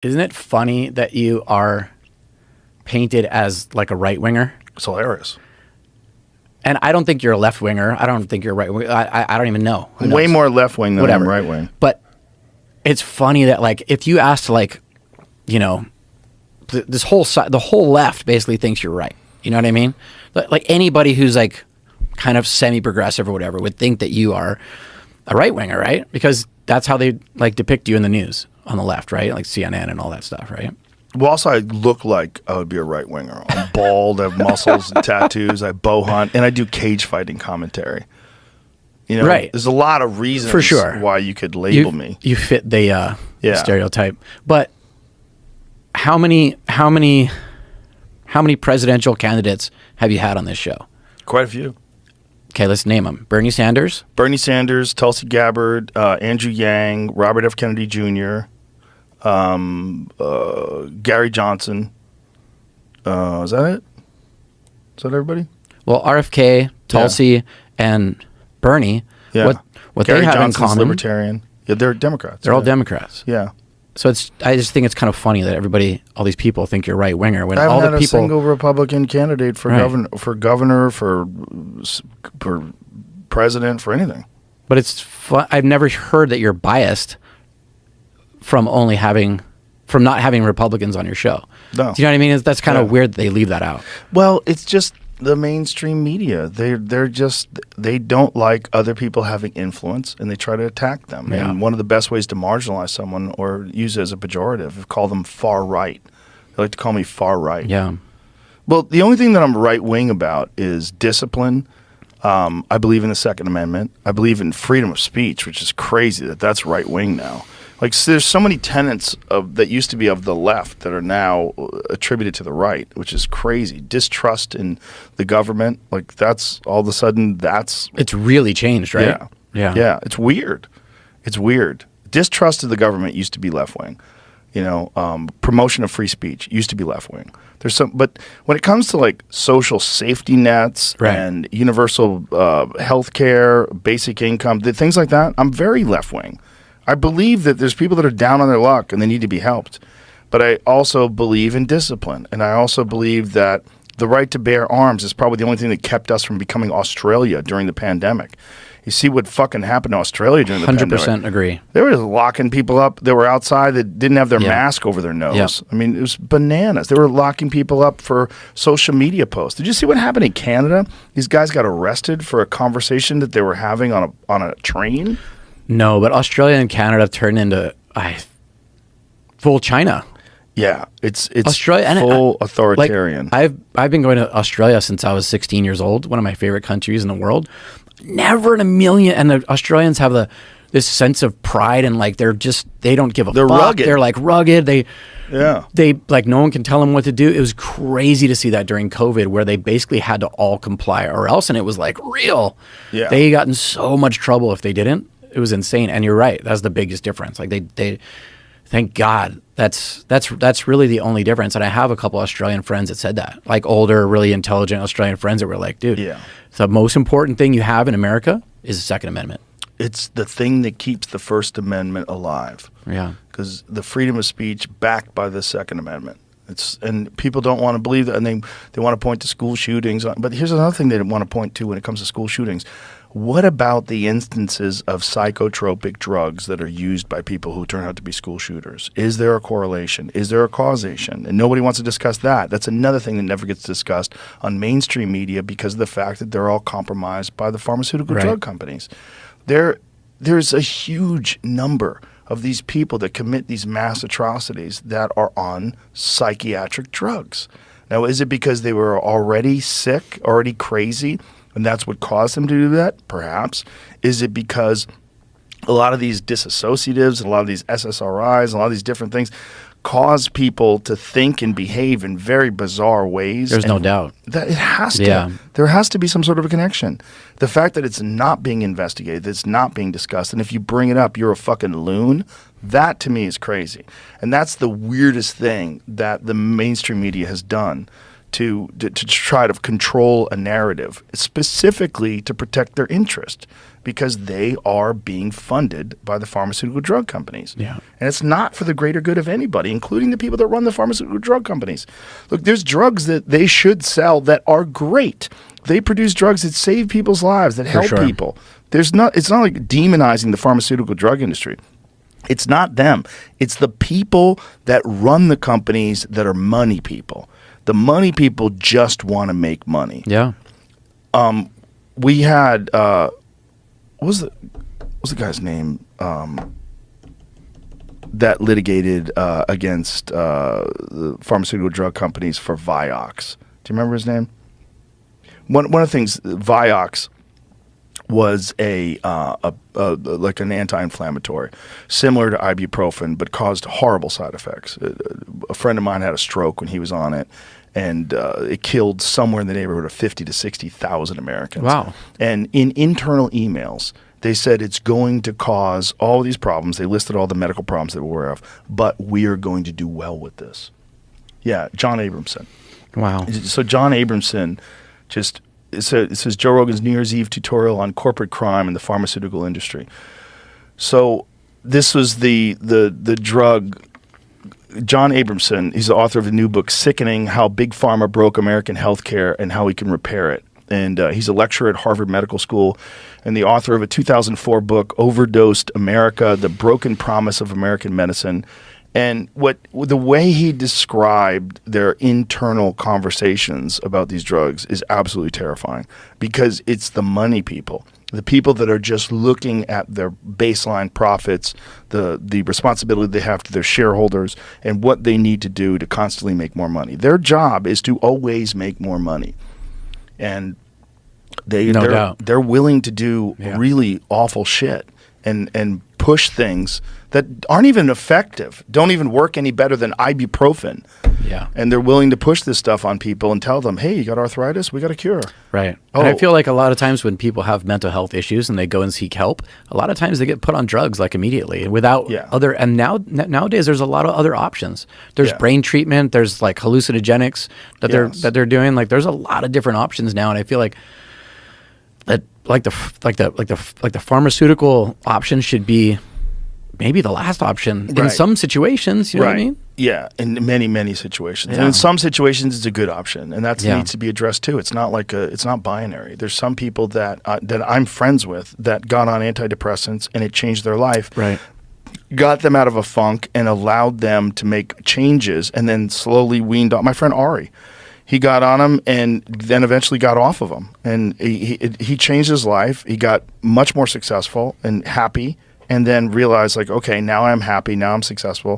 Isn't it funny that you are painted as like a right winger? It's hilarious. And I don't think you're a left winger. I don't think you're a right winger. I don't even know. Way more left wing than I'm right wing. But it's funny that like if you asked like, you know, this whole side, the whole left basically thinks you're right. You know what I mean? Like anybody who's like kind of semi-progressive or whatever would think that you are a right winger, right? Because that's how they like depict you in the news on the left, right? Like CNN and all that stuff, right? Well, also, I look like I would be a right winger. I'm bald, I have muscles and tattoos, I bow hunt, and I do cage fighting commentary. You know, right. There's a lot of reasons for sure why you could label me. You fit the stereotype. But how many presidential candidates have you had on this show? Quite a few. Okay, let's name them. Bernie Sanders, Tulsi Gabbard, Andrew Yang, Robert F. Kennedy Jr., Gary Johnson. Is that it? Is that everybody? Well, RFK, Tulsi, and Bernie. Yeah. What Gary they have Johnson's in common? libertarian. Yeah, they're Democrats. They're all Democrats. Yeah. So I just think it's kind of funny that all these people think you're right winger when I haven't all the had people. a single Republican candidate for governor, for president, for anything. But it's fun. I've never heard that you're biased from not having Republicans on your show. No. Do you know what I mean? That's kind of weird that they leave that out. Well, it's just the mainstream media. They don't like other people having influence, and they try to attack them. Yeah. And one of the best ways to marginalize someone or use it as a pejorative is call them far right. They like to call me far right. Yeah. Well, the only thing that I'm right wing about is discipline. I believe in the Second Amendment. I believe in freedom of speech, which is crazy that that's right wing now. Like, so there's so many tenets that used to be of the left that are now attributed to the right, which is crazy. Distrust in the government, like that's all of a sudden it's really changed, right? Yeah. It's weird. It's weird. Distrust of the government used to be left wing. You know, promotion of free speech used to be left wing. But when it comes to like social safety nets and universal health care, basic income, things like that, I'm very left wing. I believe that there's people that are down on their luck and they need to be helped. But I also believe in discipline. And I also believe that the right to bear arms is probably the only thing that kept us from becoming Australia during the pandemic. You see what fucking happened to Australia during the pandemic. 100% agree. They were just locking people up that were outside that didn't have their mask over their nose. Yep. I mean, it was bananas. They were locking people up for social media posts. Did you see what happened in Canada? These guys got arrested for a conversation that they were having on a train. No, but Australia and Canada have turned into full China. Yeah, it's Australia, full authoritarian. Like, I've been going to Australia since I was 16 years old. One of my favorite countries in the world. Never in a million. And the Australians have this sense of pride and like they don't give a fuck. They're rugged. They're like rugged. They like no one can tell them what to do. It was crazy to see that during COVID where they basically had to all comply or else, and it was like real. Yeah. They got in so much trouble if they didn't. It was insane. And you're right. That's the biggest difference. Like they thank God. That's really the only difference. And I have a couple Australian friends that said that, like older, really intelligent Australian friends that were like, dude, the most important thing you have in America is the Second Amendment. It's the thing that keeps the First Amendment alive. Yeah. Because the freedom of speech backed by the Second Amendment. And people don't want to believe that, and they want to point to school shootings. But here's another thing they want to point to when it comes to school shootings. What about the instances of psychotropic drugs that are used by people who turn out to be school shooters? Is there a correlation? Is there a causation? And nobody wants to discuss that. That's another thing that never gets discussed on mainstream media because of the fact that they're all compromised by the pharmaceutical drug companies. There's a huge number of these people that commit these mass atrocities that are on psychiatric drugs. Now, is it because they were already sick, already crazy, and that's what caused them to do that? Perhaps. Is it because a lot of these disassociatives, a lot of these SSRIs, a lot of these different things cause people to think and behave in very bizarre ways? There's no doubt. That it has to. Yeah. There has to be some sort of a connection. The fact that it's not being investigated, that it's not being discussed, and if you bring it up, you're a fucking loon, that to me is crazy. And that's the weirdest thing that the mainstream media has done to try to control a narrative, specifically to protect their interest, because they are being funded by the pharmaceutical drug companies. Yeah. And it's not for the greater good of anybody, including the people that run the pharmaceutical drug companies. Look, there's drugs that they should sell that are great. They produce drugs that save people's lives, that help people. It's not like demonizing the pharmaceutical drug industry. It's not them. It's the people that run the companies that are money people. The money people just want to make money. Yeah. We had what was the guy's name that litigated against the pharmaceutical drug companies for Vioxx? Do you remember his name? One of the things, Vioxx was like an anti-inflammatory, similar to ibuprofen, but caused horrible side effects. A friend of mine had a stroke when he was on it, and it killed somewhere in the neighborhood of 50 to 60,000 Americans. Wow. And in internal emails, they said it's going to cause all these problems. They listed all the medical problems they were aware of, but we are going to do well with this. Yeah, John Abramson. Wow. So John Abramson just... It says Joe Rogan's New Year's Eve tutorial on corporate crime in the pharmaceutical industry. So this was the drug. John Abramson, he's the author of a new book, Sickening: How Big Pharma Broke American Healthcare and How We Can Repair It. And he's a lecturer at Harvard Medical School and the author of a 2004 book, Overdosed America: The Broken Promise of American Medicine. And the way he described their internal conversations about these drugs is absolutely terrifying, because it's the money people, the people that are just looking at their baseline profits, the responsibility they have to their shareholders, and what they need to do to constantly make more money. Their job is to always make more money. And they're willing to do really awful shit and push things that aren't even effective, don't even work any better than ibuprofen. Yeah. And they're willing to push this stuff on people and tell them, hey, you got arthritis? We got a cure. Right. Oh. And I feel like a lot of times when people have mental health issues and they go and seek help, a lot of times they get put on drugs like immediately without other. And nowadays there's a lot of other options. There's brain treatment. There's like hallucinogenics that they're doing. Like there's a lot of different options now. And I feel like that the pharmaceutical option should be maybe the last option in some situations. You know what I mean? Yeah, in many, many situations. And in some situations, it's a good option, and that needs to be addressed too. It's not like it's not binary. There's some people that I'm friends with that got on antidepressants and it changed their life. Right. Got them out of a funk and allowed them to make changes, and then slowly weaned off. My friend Ari, he got on them and then eventually got off of them, and he changed his life. He got much more successful and happy. And then realized, like, okay, now I'm happy, now I'm successful,